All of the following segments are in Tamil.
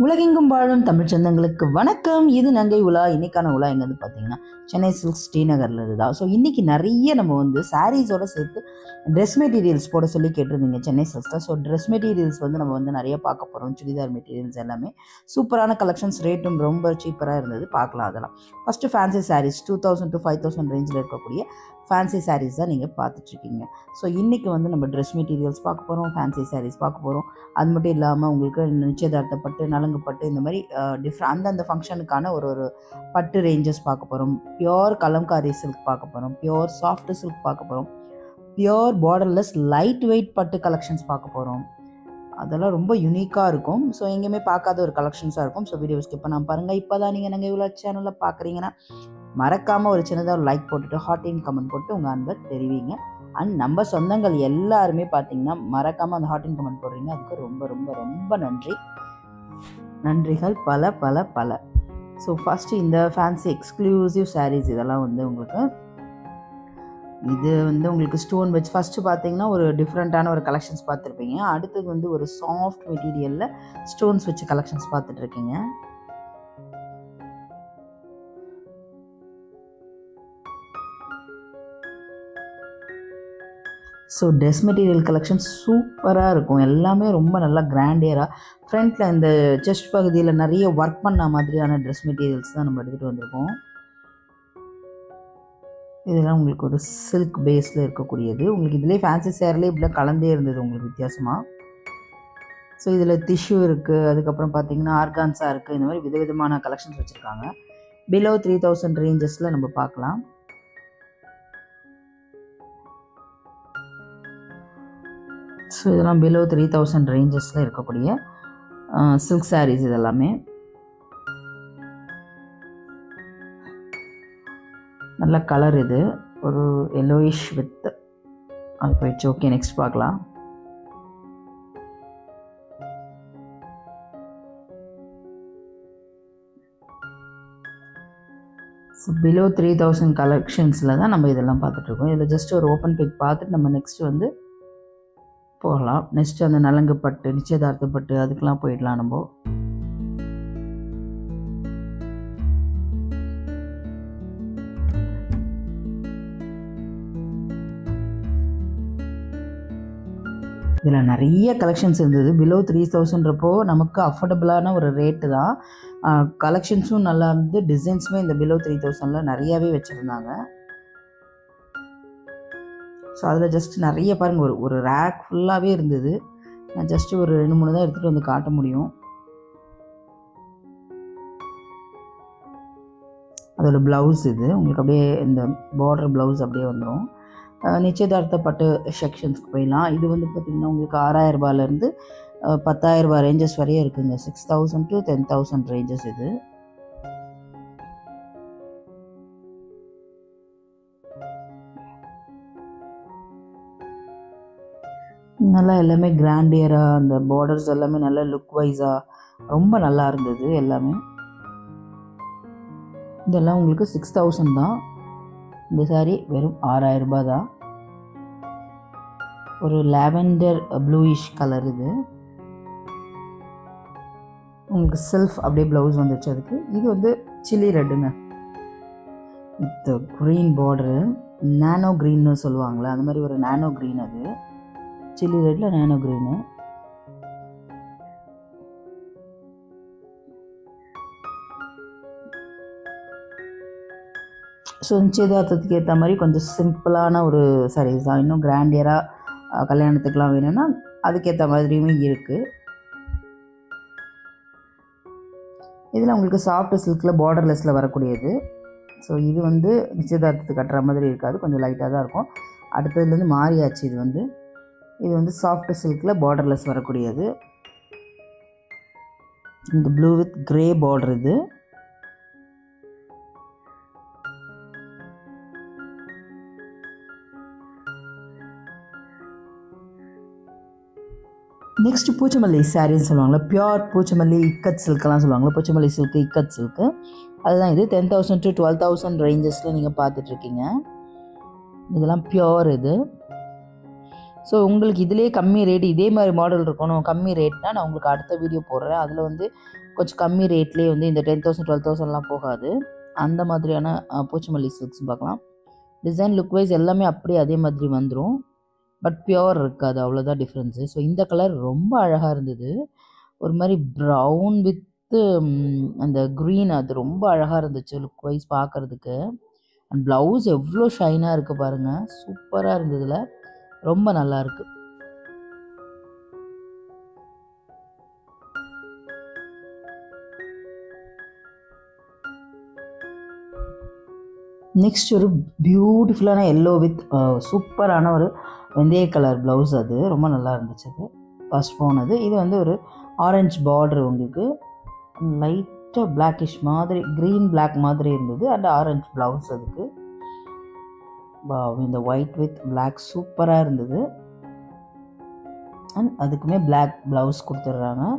உலகெங்கும் வாழும் தமிழ் சொந்தங்களுக்கு வணக்கம். இது நங்கை உலா. இன்னைக்கான உலா எங்கன்னு பார்த்தீங்கன்னா சென்னை சில்க் ஸ்ரீநகரில் இதுதான். ஸோ இன்றைக்கி நிறைய நம்ம வந்து சாரீஸோடு சேர்த்து ட்ரெஸ் மெட்டீரியல்ஸ் போட சொல்லி கேட்டிருந்தீங்க சென்னை சில்க்ஸில். ஸோ ட்ரெஸ் மெட்டீரியல்ஸ் வந்து நம்ம வந்து நிறைய பார்க்க போகிறோம். சுடிதார் மெட்டீரியல்ஸ் எல்லாமே சூப்பரான கலெக்ஷன்ஸ், ரேட்டும் ரொம்ப சீப்பராக இருந்தது. பார்க்கலாம் அதெல்லாம். ஃபஸ்ட்டு ஃபேன்சி சாரீஸ் 2000 to 5000 ரேஞ்சில் இருக்கக்கூடிய ஃபேன்சி சாரீஸ் தான் நீங்கள் பார்த்துட்ருக்கீங்க. ஸோ இன்றைக்கி வந்து நம்ம ட்ரெஸ் மெட்டீரியல்ஸ் பார்க்க போகிறோம், ஃபேன்சி சாரீஸ் பார்க்க போகிறோம். அது மட்டும் இல்லாமல் உங்களுக்கு நிச்சயதார்த்தப்பட்டு, நலங்கு பட்டு, இந்த மாதிரி அந்தந்த ஃபங்க்ஷனுக்கான ஒரு பட்டு ரேஞ்சஸ் பார்க்க போகிறோம். பியோர் கலம்காரி சில்க் பார்க்க போகிறோம், பியோர் சாஃப்ட் சில்க் பார்க்க போகிறோம், பியோர் பார்டர்லெஸ் லைட் வெயிட் பட்டு கலெக்ஷன்ஸ் பார்க்க போகிறோம். அதெல்லாம் ரொம்ப யூனிக்காக இருக்கும். ஸோ எங்கேயுமே பார்க்காத ஒரு கலெக்ஷன்ஸாக இருக்கும். ஸோ வீடியோ ஸ்கிப் பண்ணாமல் பாருங்கள். இப்போ தான் நீங்கள் நாங்கள் இவ்வளோ சேனலில் பார்க்குறீங்கன்னா மறக்காமல் ஒரு சின்னதாக ஒரு லைக் போட்டுட்டு ஹாட் கமெண்ட் போட்டு உங்கள் அன்பை தெரிவிங்க. அண்ட் நம்ம சொந்தங்கள் எல்லாருமே பார்த்தீங்கன்னா மறக்காமல் அந்த ஹாட் கமெண்ட் போடுறீங்க. அதுக்கு ரொம்ப ரொம்ப ரொம்ப நன்றிகள் பல பல பல. ஸோ ஃபஸ்ட்டு இந்த ஃபேன்சி எக்ஸ்க்ளூசிவ் சாரீஸ் இதெல்லாம் வந்து உங்களுக்கு இது வந்து உங்களுக்கு ஸ்டோன் வச்சு ஃபஸ்ட்டு பார்த்தீங்கன்னா ஒரு டிஃப்ரெண்ட்டான ஒரு கலெக்ஷன்ஸ் பார்த்துருப்பீங்க. அடுத்தது வந்து ஒரு சாஃப்ட் மெட்டீரியலில் ஸ்டோன்ஸ் வச்சு கலெக்ஷன்ஸ் பார்த்துட்ருக்கீங்க. ஸோ ட்ரெஸ் மெட்டீரியல் கலெக்ஷன் சூப்பராக இருக்கும். எல்லாமே ரொம்ப நல்லா கிராண்டியராக ஃப்ரண்ட்டில் இந்த செஸ்ட் பகுதியில் நிறைய ஒர்க் பண்ண மாதிரியான ட்ரெஸ் மெட்டீரியல்ஸ் தான் நம்ம எடுத்துகிட்டு வந்திருக்கோம். இதெல்லாம் உங்களுக்கு ஒரு சில்க் பேஸில் இருக்கக்கூடியது. உங்களுக்கு இதிலே ஃபேன்சி சேரிலே இப்படிலாம் கலந்தே இருந்தது உங்களுக்கு வித்தியாசமாக. ஸோ இதில் டிஷ்யூ இருக்குது, அதுக்கப்புறம் பார்த்தீங்கன்னா ஆர்கான்ஸா இருக்குது. இந்த மாதிரி விதவிதமான கலெக்ஷன்ஸ் வச்சுருக்காங்க. பிலோ 3000 ரேஞ்சஸில் நம்ம பார்க்கலாம். ஸோ இதெல்லாம் பிலோ 3000 ரேஞ்சஸில் இருக்கக்கூடிய சில்க் சாரீஸ் இதெல்லாமே. நல்ல கலர், இது ஒரு எல்லோயிஷ் வித் அது போயிடுச்சு. ஓகே, நெக்ஸ்ட் பார்க்கலாம். ஸோ பிலோ 3000 கலெக்ஷன்ஸில் தான் நம்ம இதெல்லாம் பார்த்துட்ருக்கோம். இதில் ஜஸ்ட் ஒரு ஓப்பன் பிக் பார்த்துட்டு நம்ம நெக்ஸ்ட்டு வந்து போகலாம். நெக்ஸ்ட்டு அந்த நலங்கு பட்டு, நிச்சயதார்த்தப்பட்டு அதுக்கெலாம் போயிடலாம் நம்ம. இதில் நிறைய கலெக்ஷன்ஸ் இருந்தது. பிலோ 3000ன்றப்போ நமக்கு அஃபோர்டபுளான ஒரு ரேட்டு தான். கலெக்ஷன்ஸும் நல்லா இருந்து, டிசைன்ஸுமே இந்த பிலோ 3000 நிறையாவே வச்சுருந்தாங்க. ஸோ அதில் ஜஸ்ட் நிறைய பாருங்கள், ஒரு ரேக் ஃபுல்லாகவே இருந்தது. நான் ஜஸ்ட்டு ஒரு 2-3 தான் எடுத்துகிட்டு வந்து காட்ட முடியும். அதோட ப்ளவுஸ் இது உங்களுக்கு அப்படியே இந்த பார்டர் ப்ளவுஸ் அப்படியே வந்துடும். நிச்சயதார்த்தப்பட்டு செக்ஷன்ஸ்க்கு போயிடலாம். இது வந்து பார்த்திங்கன்னா உங்களுக்கு 6000 ரூபாயிலேருந்து 10,000 ரூபா ரேஞ்சஸ் வரையும் இருக்குங்க. 6000 to 10,000 ரேஞ்சஸ் இது. நல்லா எல்லாமே கிராண்டியராக, அந்த பார்டர்ஸ் எல்லாமே நல்லா லுக் வைஸாக ரொம்ப நல்லா இருந்தது எல்லாமே. இதெல்லாம் உங்களுக்கு 6000 தான். இந்த சாரீ வெறும் 6000 ரூபாய் தான். ஒரு லாவெண்டர் ப்ளூயிஷ் கலர் இது. உங்களுக்கு செல்ஃப் அப்படியே ப்ளவுஸ் வந்துச்சு அதுக்கு. இது வந்து சில்லி ரெட்டுங்க வித் க்ரீன் பார்டரு, நானோ க்ரீன்னு சொல்லுவாங்களே அந்த மாதிரி ஒரு நானோ க்ரீன். அது சில்லி ரெட்டில் நானோ க்ரீனு. ஸோ நிச்சயதார்த்தத்துக்கு ஏற்ற மாதிரி கொஞ்சம் சிம்பிளான ஒரு சாரீஸ் தான். இன்னும் கிராண்டியராக கல்யாணத்துக்கெலாம் வேணும்னா அதுக்கேற்ற மாதிரியுமே இருக்குது. இதில் உங்களுக்கு சாஃப்ட் சில்கில் பார்டர்லெஸில் வரக்கூடியது. ஸோ இது வந்து நிச்சயதார்த்தத்துக்கு கட்டுற மாதிரி இருக்காது, கொஞ்சம் லைட்டாக தான் இருக்கும். அடுத்ததுலேருந்து மாறியாச்சு. இது வந்து சாஃப்ட் சில்கில் பார்டர்லெஸ் வரக்கூடியது. இந்த ப்ளூ வித் கிரே பார்டர் இது. நெக்ஸ்ட்டு பூச்சமல்லி சாரின்னு சொல்லுவாங்களா, பியோர் பூச்சமல்லி இக்கட் சில்கெல்லாம் சொல்லுவாங்களா, பூச்சமல்லி சில்க்கு இக்கட் சில்க்கு அதுதான் இது. 10,000 to 12,000 ரேஞ்சஸில் நீங்கள் பார்த்துட்ருக்கீங்க. இதெல்லாம் பியோர் இது. ஸோ உங்களுக்கு இதிலே கம்மி ரேட் இதே மாதிரி மாடல் இருக்கணும், கம்மி ரேட்னால் நான் உங்களுக்கு அடுத்த வீடியோ போடுறேன். அதில் வந்து கொஞ்சம் கம்மி ரேட்லேயே வந்து இந்த 10,000 12,000லாம் போகாது. அந்த மாதிரியான போச்சமல்லி சில்க்ஸ் பார்க்கலாம். டிசைன் லுக் வைஸ் எல்லாமே அப்படியே அதே மாதிரி வந்துடும். பட் பியோர் இருக்காது, அவ்வளோதான் டிஃப்ரென்ஸு. ஸோ இந்த கலர் ரொம்ப அழகாக இருந்தது. ஒரு மாதிரி ப்ரௌன் வித்து அந்த க்ரீன், அது ரொம்ப அழகாக இருந்துச்சு லுக் வைஸ் பார்க்குறதுக்கு. அண்ட் ப்ளவுஸ் எவ்வளோ ஷைனாக இருக்குது பாருங்கள், சூப்பராக இருந்ததில், ரொம்ப நல்லாயிருக்கு. நெக்ஸ்ட் ஒரு பியூட்டிஃபுல்லான எல்லோ வித் சூப்பரான ஒரு வெந்தய கலர் ப்ளவுஸ், அது ரொம்ப நல்லா இருந்துச்சு. அது ஃபஸ்ட் போனது. இது வந்து ஒரு ஆரஞ்சு பார்டர், உங்களுக்கு லைட்டாக பிளாக்கிஷ் மாதிரி, க்ரீன் பிளாக் மாதிரி இருந்தது. அண்ட் ஆரஞ்சு ப்ளவுஸ் அதுக்கு. இந்த ஒயிட் வித் பிளாக் சூப்பராக இருந்தது. அண்ட் அதுக்குமே பிளாக் ப்ளவுஸ் கொடுத்துட்றாங்க.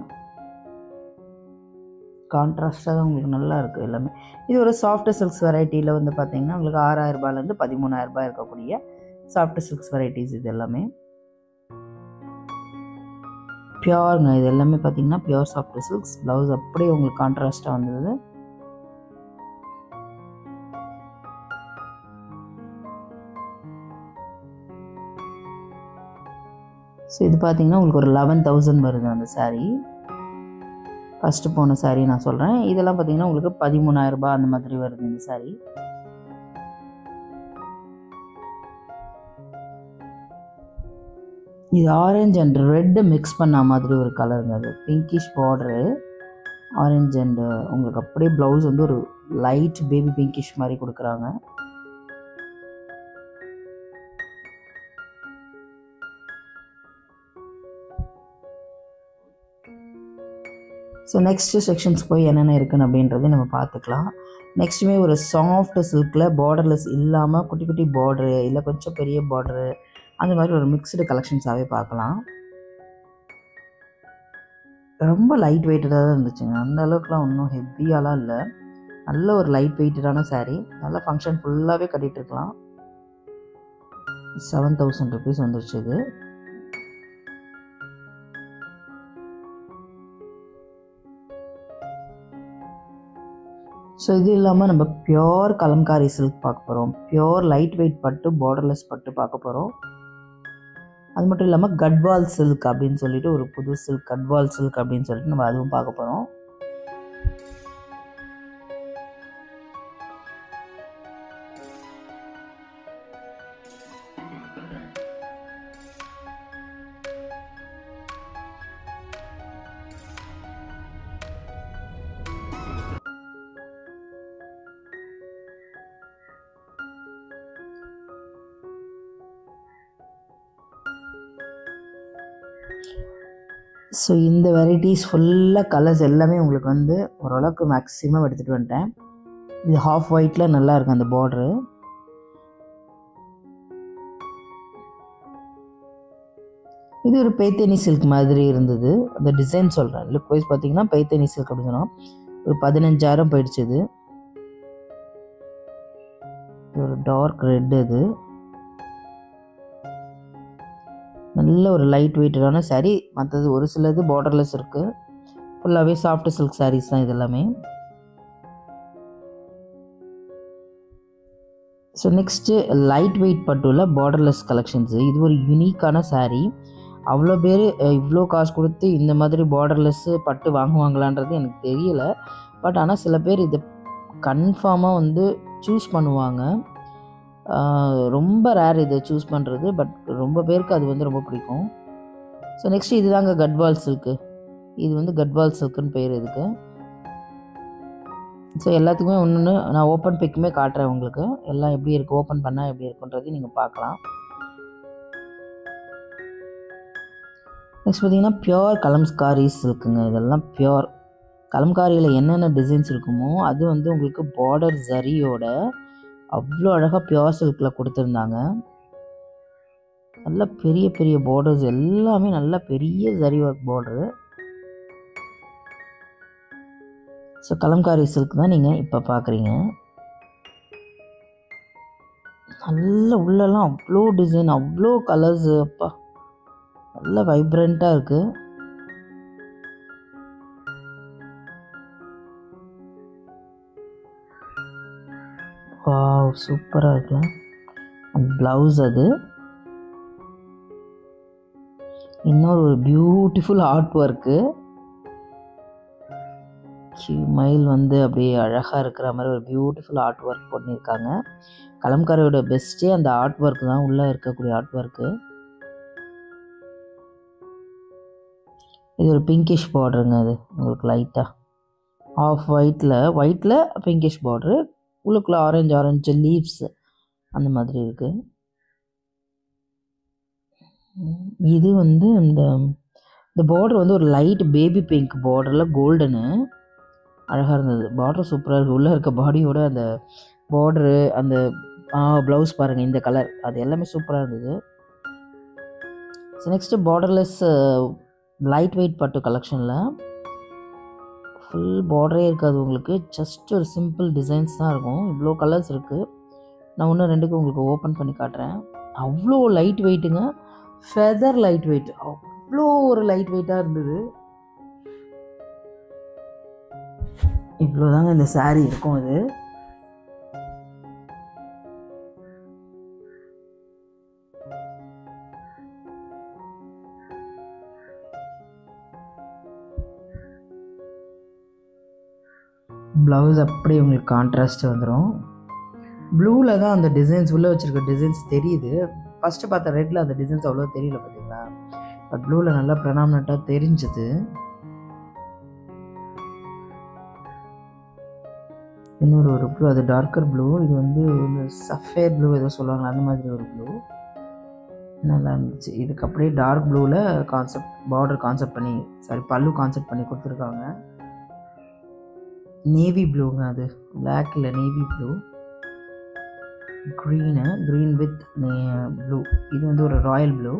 கான்ட்ராஸ்டாக தான் உங்களுக்கு நல்லா இருக்குது எல்லாமே. இது ஒரு சாஃப்ட் சில்க்ஸ் வெரைட்டியில் வந்து பார்த்திங்கன்னா உங்களுக்கு 6,000 ரூபாயிலேருந்து 13,000 ரூபாய் இருக்கக்கூடிய சாஃப்ட் சில்க்ஸ் வெரைட்டிஸ். இது எல்லாமே பியோருங்க. இது எல்லாமே பார்த்திங்கன்னா பியோர் சாஃப்ட் சில்க்ஸ். ப்ளவுஸ் அப்படியே உங்களுக்கு கான்ட்ராஸ்டாக வந்தது. ஸோ இது பார்த்திங்கன்னா உங்களுக்கு ஒரு 11,000 வருது அந்த சாரீ. ஃபஸ்ட்டு போன சாரீ நான் சொல்கிறேன். இதெல்லாம் பார்த்திங்கன்னா உங்களுக்கு 13,000 ரூபாய் அந்த மாதிரி வருது இந்த சாரீ. இது ஆரஞ்சு அண்ட் ரெட்டு மிக்ஸ் பண்ண மாதிரி ஒரு கலருங்க. அது பிங்கிஷ் பார்டரு, ஆரஞ்சு அண்டு உங்களுக்கு அப்படியே ப்ளவுஸ் வந்து ஒரு லைட் பேபி பிங்கிஷ் மாதிரி கொடுக்குறாங்க. ஸோ நெக்ஸ்ட்டு செக்ஷன்ஸ் போய் என்னென்ன இருக்குன்னு அப்படின்றத நம்ம பார்த்துக்கலாம். நெக்ஸ்ட்டுமே ஒரு சாஃப்ட் சில்கில் பார்டர்லெஸ் இல்லாமல் குட்டி குட்டி பார்டரு, இல்லை கொஞ்சம் பெரிய பார்டரு, அந்த மாதிரி ஒரு மிக்ஸ்டு கலெக்ஷன்ஸாகவே பார்க்கலாம். ரொம்ப லைட் வெயிட்டடாக தான் இருந்துச்சுங்க. அந்த அளவுக்குலாம் ஒன்றும் ஹெவியாலாம் இல்லை. நல்ல ஒரு லைட் வெயிட்டடான சாரீ. நல்ல ஃபங்க்ஷன் ஃபுல்லாகவே கட்டிகிட்டு இருக்கலாம். 7,000 ருபீஸ் வந்துருச்சு இது. ஸோ இது இல்லாமல் நம்ம பியோர் கலம்காரி சில்க் பார்க்க போகிறோம். பியோர் லைட் வெயிட் பட்டு, பார்டர்லெஸ் பட்டு பார்க்க போகிறோம். அது மட்டும் இல்லாமல் கட்வால் சில்க் அப்படின்னு சொல்லிட்டு ஒரு புது சில்க், கட்வால் சில்க் அப்படின்னு சொல்லிட்டு நம்ம அதுவும் பார்க்க போகிறோம். ஸோ இந்த வெரைட்டிஸ் ஃபுல்லாக கலர்ஸ் எல்லாமே உங்களுக்கு வந்து ஓரளவுக்கு மேக்ஸிமம் எடுத்துகிட்டு வந்துட்டேன். இது ஹாஃப் ஒயிட்டில் நல்லா இருக்கும் அந்த பார்டரு. இது ஒரு பைத்தனி சில்க் மாதிரி இருந்தது. அந்த டிசைன் சொல்கிறேன், லுக் வைஸ் பார்த்தீங்கன்னா பைத்தனி சில்க் அப்படின்னு சொன்னால் ஒரு 15,000 போயிடுச்சு. இது ஒரு டார்க் ரெட். அது நல்ல ஒரு லைட் வெயிட்டடான சாரீ. மற்றது ஒரு சிலது பார்டர்லெஸ் இருக்குது. ஃபுல்லாகவே சாஃப்ட் சில்க் சாரீஸ் தான் இது எல்லாமே. ஸோ நெக்ஸ்ட்டு லைட் வெயிட் பட்டுள்ள பார்டர்லெஸ் கலெக்ஷன்ஸு. இது ஒரு யூனிக்கான சாரீ. அவ்வளோ பேர் இவ்வளோ காசு கொடுத்து இந்த மாதிரி பார்டர்லெஸ்ஸு பட்டு வாங்குவாங்களான்றது எனக்கு தெரியலை. பட் ஆனால் சில பேர் இதை கன்ஃபார்மாக வந்து சூஸ் பண்ணுவாங்க. ரொம்ப ரேர் இதை சூஸ் பண்ணுறது. பட் ரொம்ப பேருக்கு அது வந்து ரொம்ப பிடிக்கும். ஸோ நெக்ஸ்ட்டு இது தாங்க கட்வால் சில்க்கு. இது வந்து கட்வால் சில்க்குன்னு பேர் இதுக்கு. ஸோ எல்லாத்துக்குமே ஒன்று நான் ஓப்பன் பிக்குமே காட்டுறேன் உங்களுக்கு. எல்லாம் எப்படி இருக்குது, ஓப்பன் பண்ணால் எப்படி இருக்குன்றது நீங்கள் பார்க்கலாம். நெக்ஸ்ட் பார்த்தீங்கன்னா பியோர் கலம்காரி சில்க்குங்க. இதெல்லாம் பியோர் கலம்காரியில் என்னென்ன டிசைன்ஸ் இருக்குமோ அது வந்து உங்களுக்கு பார்டர் ஜரியோட அவ்வளோ அழகாக பியோர் சில்கில் கொடுத்துருந்தாங்க. நல்ல பெரிய பெரிய பார்டர்ஸ் எல்லாமே நல்ல பெரிய zari work border. So Kalamkari silk தான் நீங்கள் இப்போ பார்க்குறீங்க. நல்ல உள்ளெல்லாம் அவ்வளோ டிசைன், அவ்வளோ கலர்ஸு. அப்பா நல்ல வைப்ரண்ட்டாக இருக்குது. சூப்பராக இருக்கலாம். ப்ளவுஸ் அது. இன்னொரு ஒரு பியூட்டிஃபுல் ஆர்ட் ஒர்க்கு. மயில் வந்து அப்படியே அழகாக இருக்கிற மாதிரி ஒரு பியூட்டிஃபுல் ஆர்ட் ஒர்க் பண்ணியிருக்காங்க. கலம்காரியோட பெஸ்ட்டே அந்த ஆர்ட் ஒர்க் தான், உள்ளே இருக்கக்கூடிய ஆர்ட் ஒர்க்கு. இது ஒரு பிங்கிஷ் பார்டருங்க. அது உங்களுக்கு லைட்டாக ஆஃப் ஒயிட்டில் பிங்கிஷ் பார்டரு, உள்ளுக்குள்ளே ஆரஞ்சு லீவ்ஸ் அந்த மாதிரி இருக்குது. இது வந்து இந்த பார்டர் வந்து ஒரு லைட் பேபி பிங்க் பார்டரில் கோல்டனு அழகாக இருந்தது. பார்டர் சூப்பராக இருக்குது. உள்ளே இருக்க பாடியோட அந்த பார்டரு, அந்த ப்ளவுஸ் பாருங்கள், இந்த கலர், அது எல்லாமே சூப்பராக இருந்தது. So next borderless light weight பட்டு கலெக்ஷனில் ஃபுல் பார்டரே இருக்காது உங்களுக்கு. ஜஸ்ட் ஒரு சிம்பிள் டிசைன்ஸ் தான் இருக்கும். இவ்வளோ கலர்ஸ் இருக்குது. நான் ஒன்று ரெண்டுக்கு உங்களுக்கு ஓப்பன் பண்ணி காட்டுறேன். அவ்வளோ லைட் வெயிட்டுங்க. ஃபெதர் லைட் வெயிட், அவ்வளோ ஒரு லைட் வெயிட்டாக இருந்தது. இவ்வளோ தாங்க இந்த சாரீ இருக்கும். அது ப்ளவுஸ் அப்படியே உங்களுக்கு கான்ட்ராஸ்ட் வந்துடும். ப்ளூவில் தான் அந்த டிசைன்ஸ், உள்ளே வச்சுருக்க டிசைன்ஸ் தெரியுது. ஃபஸ்ட்டு பார்த்த ரெட்டில் அந்த டிசைன்ஸ் அவ்வளோ தெரியல பார்த்தீங்களா. பட் ப்ளூவில் நல்லா ப்ரெனாமினண்ட்டாக தெரிஞ்சுது. இன்னொரு ஒரு ப்ளூ, அது டார்க்கர் ப்ளூ. இது வந்து சஃபேர் ப்ளூ ஏதோ சொல்லுவாங்க, அந்த மாதிரி ஒரு ப்ளூ நல்லா இருந்துச்சு. இதுக்கு அப்படியே டார்க் ப்ளூவில் பார்டர் கான்செப்ட் பண்ணி, பல்லு கான்செப்ட் பண்ணி கொடுத்துருக்காங்க. நேவி ப்ளூங்க. அது பிளாக் இல்லை, navy blue. Green with blue. இது வந்து ஒரு ராயல் ப்ளூ.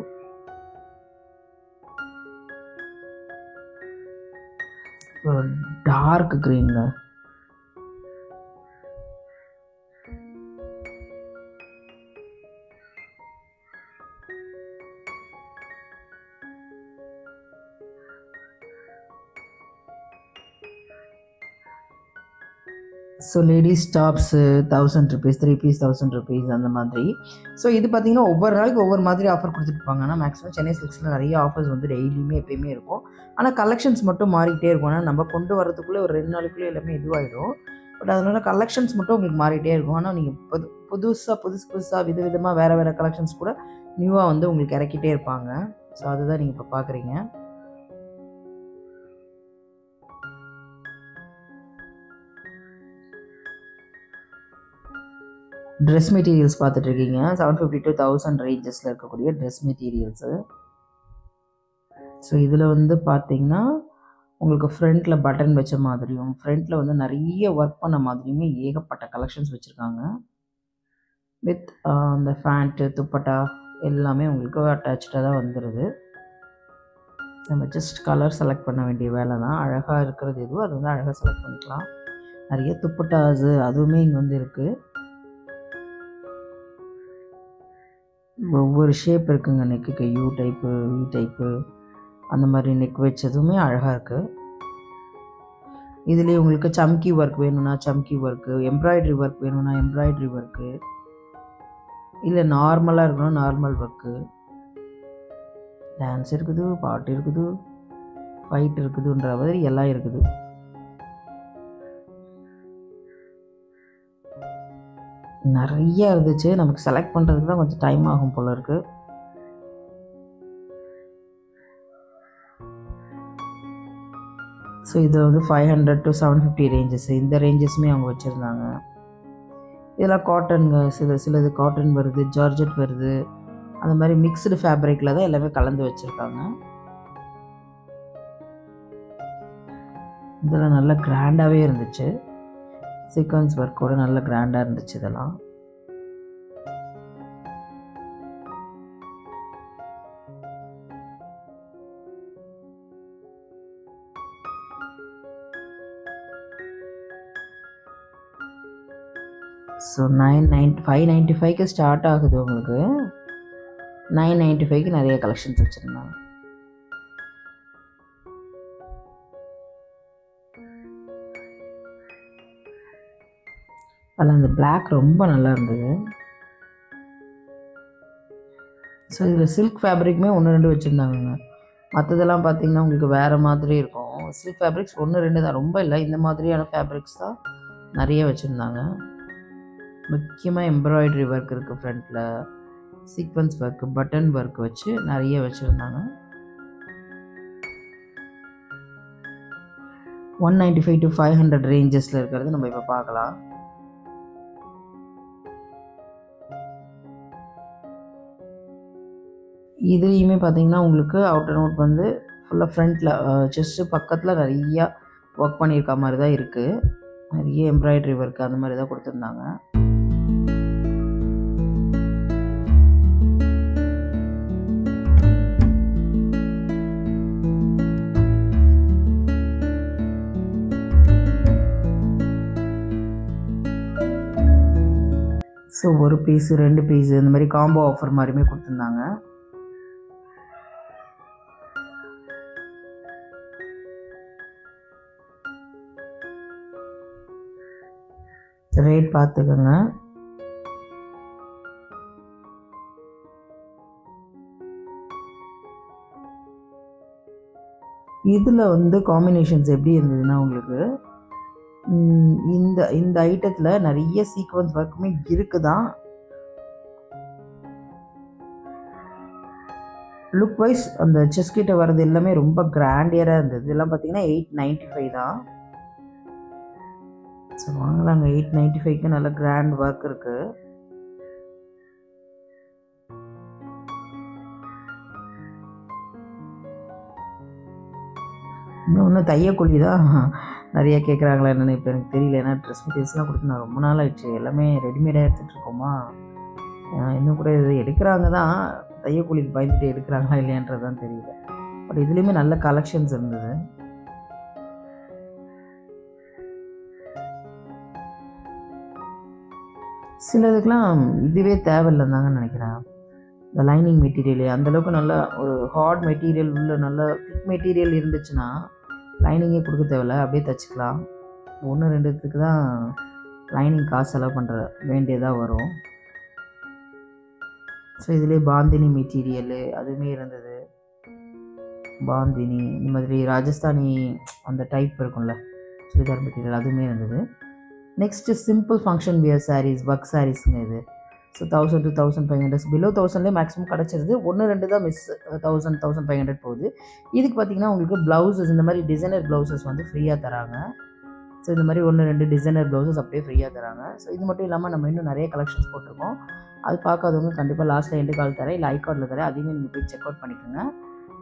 டார்க் க்ரீனுங்க. So ladies tops 1000 rupees, 3 piece 1000 rupees அந்த மாதிரி. ஸோ இது பார்த்திங்கன்னா ஒவ்வொரு நாளைக்கு ஒவ்வொரு மாதிரி ஆஃபர் கொடுத்துருப்பாங்க. ஆனால் மேக்ஸிமம் சென்னை சில்க்ஸில் நிறைய ஆஃபர்ஸ் வந்து டெய்லியுமே எப்பயுமே இருக்கும். ஆனால் கலெக்ஷன்ஸ் மட்டும் மாறிக்கிட்டே இருக்கும். ஆனால் நம்ம கொண்டு வரதுக்குள்ளே ஒரு 2 நாளைக்குள்ளே எல்லாமே இதுவாகிடும். பட் அதனால் கலெக்ஷன்ஸ் மட்டும் உங்களுக்கு மாறிட்டே இருக்கும். ஆனால் நீங்கள் புதுசாக விதவிதமாக வேறு கலெக்ஷன்ஸ் கூட நியூவாக வந்து உங்களுக்கு இறக்கிட்டே இருப்பாங்க. ஸோ அதுதான் நீங்கள் இப்போ பார்க்குறீங்க. ட்ரெஸ் மெட்டீரியல்ஸ் பார்த்துட்ருக்கீங்க. 750 to 1000 ரேஞ்சஸில் இருக்கக்கூடிய ட்ரெஸ் மெட்டீரியல்ஸு. ஸோ இதில் வந்து பார்த்திங்கன்னா உங்களுக்கு ஃப்ரண்ட்டில் பட்டன் வச்ச மாதிரியும், ஃப்ரண்ட்டில் வந்து நிறைய ஒர்க் பண்ண மாதிரியுமே ஏகப்பட்ட கலெக்ஷன்ஸ் வச்சுருக்காங்க. வித் அந்த ஃபேண்ட்டு, துப்பட்டா எல்லாமே உங்களுக்கு அட்டாச்சாக தான் வந்துடுது. நம்ம ஜஸ்ட் கலர் செலக்ட் பண்ண வேண்டிய வேலை தான். அழகாக இருக்கிறது எதுவும் அது வந்து அழகாக செலக்ட் பண்ணிக்கலாம். நிறைய துப்பட்டாஸு அதுவுமே இங்கே வந்து இருக்குது. ஒவ்வொரு ஷேப் இருக்குங்க நெக்குக்கு. யூ டைப்பு, வி டைப்பு, அந்த மாதிரி நெக் வச்சதுமே அழகாக இருக்குது. இதுலேயே உங்களுக்கு சம்கி ஒர்க் வேணும்னா சம்கி ஒர்க்கு, எம்ப்ராய்ட்ரி ஒர்க் வேணும்னா எம்ப்ராய்ட்ரி ஒர்க்கு, இல்லை நார்மலாக இருக்கணும் நார்மல் ஒர்க்கு. டான்ஸ் இருக்குது, பாட்டு இருக்குது, ஃபைட் இருக்குதுன்ற மாதிரி எல்லாம் இருக்குது. நிறைய இருந்துச்சு. நமக்கு செலக்ட் பண்ணுறதுக்கு தான் கொஞ்சம் டைம் ஆகும் போல இருக்குது. ஸோ இது வந்து 500 to 750 ரேஞ்சஸ். இந்த ரேஞ்சஸுமே அவங்க வச்சுருந்தாங்க. இதெல்லாம் காட்டனுங்க. சிலது காட்டன் வருது, ஜார்ஜெட் வருது, அந்த மாதிரி மிக்ஸ்டு ஃபேப்ரிக்கில் தான் எல்லாமே கலந்து வச்சுருக்காங்க. இதெல்லாம் நல்லா கிராண்டாகவே இருந்துச்சு. சீக்வன்ஸ் ஒர்க்கோட நல்ல கிராண்டாக இருந்துச்சு இதெல்லாம். ஸோ 595க்கு ஸ்டார்ட் ஆகுது உங்களுக்கு. 995க்கு நிறைய கலெக்ஷன்ஸ் வச்சுருந்தாங்க. அதில் அந்த பிளாக் ரொம்ப நல்லா இருந்தது. ஸோ இதில் சில்க் ஃபேப்ரிக்குமே 1, 2 வச்சுருந்தாங்கங்க. மற்றதெல்லாம் பார்த்திங்கன்னா உங்களுக்கு வேறு மாதிரி இருக்கும். சில்க் ஃபேப்ரிக்ஸ் 1, 2 தான், ரொம்ப இல்லை. இந்த மாதிரியான ஃபேப்ரிக்ஸ் தான் நிறைய வச்சுருந்தாங்க. முக்கியமாக எம்ப்ராய்டரி ஒர்க் இருக்குது ஃப்ரண்ட்டில், சீக்வன்ஸ் ஒர்க்கு, பட்டன் ஒர்க் வச்சு நிறைய வச்சுருந்தாங்க. 195 to 500 ரேஞ்சஸில் இருக்கிறது நம்ம இப்போ பார்க்கலாம். இதுலேயுமே பார்த்தீங்கன்னா உங்களுக்கு அவுட்டர் நோட் வந்து ஃபுல்லாக ஃப்ரண்ட்டில் செஸ்ட்டு பக்கத்தில் நிறையா ஒர்க் பண்ணியிருக்க மாதிரி தான் இருக்குது. நிறைய எம்ப்ராய்டரி ஒர்க் அந்த மாதிரி தான் கொடுத்துருந்தாங்க. ஸோ 1 பீஸு 2 பீஸு இந்த மாதிரி காம்போ ஆஃபர் மாதிரியுமே கொடுத்துருந்தாங்க. ரேட் பார்த்துக்கோங்க. இதில் வந்து காம்பினேஷன்ஸ் எப்படி இருந்ததுன்னா உங்களுக்கு இந்த ஐட்டத்தில் நிறைய சீக்வன்ஸ் ஒர்க்குமே இருக்குதான். லுக் வைஸ் அந்த செஸ் கிட்ட வர்றது எல்லாமே ரொம்ப கிராண்டியராக இருந்தது. இதெல்லாம் பார்த்தீங்கன்னா 895 தான். ஸோ வாங்கலாங்க. 895க்கு நல்ல கிராண்ட் ஒர்க் இருக்குது. இன்னொன்று தையக்கூலி தான் நிறைய கேட்குறாங்களா என்னென்னு இப்போ எனக்கு தெரியல. ஏன்னா ட்ரெஸ் மெட்டீரியல்ஸ்லாம் கொடுத்து நான் ரொம்ப நாள் ஆயிடுச்சு. எல்லாமே ரெடிமேடாக எடுத்துகிட்ருக்கோமா. இன்னும் கூட இது எடுக்கிறாங்க தான், தையக்கூலிக்கு பயந்துட்டு எடுக்கிறாங்களா இல்லையான்றது தான் தெரியல. பட் இதுலேயுமே நல்ல கலெக்ஷன்ஸ் இருந்தது. சிலதுக்கெலாம் இதுவே தேவையில்லைன்னு தாங்க நினைக்கிறேன். இந்த லைனிங் மெட்டீரியல் அந்தளவுக்கு நல்லா ஒரு ஹார்ட் மெட்டீரியல் உள்ள நல்ல திக் மெட்டீரியல் இருந்துச்சுன்னா லைனிங்கே கொடுக்க தேவையில்ல, அப்படியே தைச்சிக்கலாம். 1, 2த்துக்கு தான் லைனிங் காசு செலவு பண்ணுற வேண்டியதாக வரும். ஸோ இதிலே பாந்தினி மெட்டீரியலு அதுவுமே இருந்தது. பாந்தினி இந்த மாதிரி ராஜஸ்தானி அந்த டைப் இருக்கும்ல சுடிதார் மெட்டீரியல் அதுவுமே இருந்தது. Next simple function wear sarees, work சாரீஸுங்க இது. ஸோ 1000 to 1500, பிலோ 1000லேயே மேக்ஸிமம் கிடச்சிருது. 1, 2 தான் மிஸ், 1000, 1500 போகுது. இதுக்கு பார்த்திங்கன்னா உங்களுக்கு ப்ளவுஸஸ் இந்த மாதிரி டிசைனர் ப்ளவுசஸ் வந்து ஃப்ரீயாக தராங்க. ஸோ இந்த மாதிரி 1, 2 டிசைனர் ப்ளவுசஸ் அப்படியே ஃப்ரீயாக தராங்க. ஸோ இது மட்டும் இல்லாமல் நம்ம இன்னும் நிறைய கலெக்ஷன்ஸ் போட்டிருக்கோம். அது பார்க்காதவங்க கண்டிப்பாக லாஸ்ட்டில் எண்டு கால் தரேன், இல்லை ஐகார்டில் தரேன், அதையுமே நீங்கள் போய் செக் அவுட் பண்ணிக்கோங்க.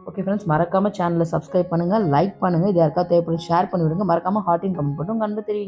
ஓகே ஃப்ரெண்ட்ஸ், மறக்காமல் சேனலை சப்ஸ்கிரைப் பண்ணுங்கள், லைக் பண்ணுங்கள், இது யாருக்காவது தேவைப்படும் ஷேர் பண்ணிவிடுங்க. மறக்காமல் ஹார்ட்டின் கமெண்ட் பண்ணுங்கள். உங்கள் அன்பு தெரியும்.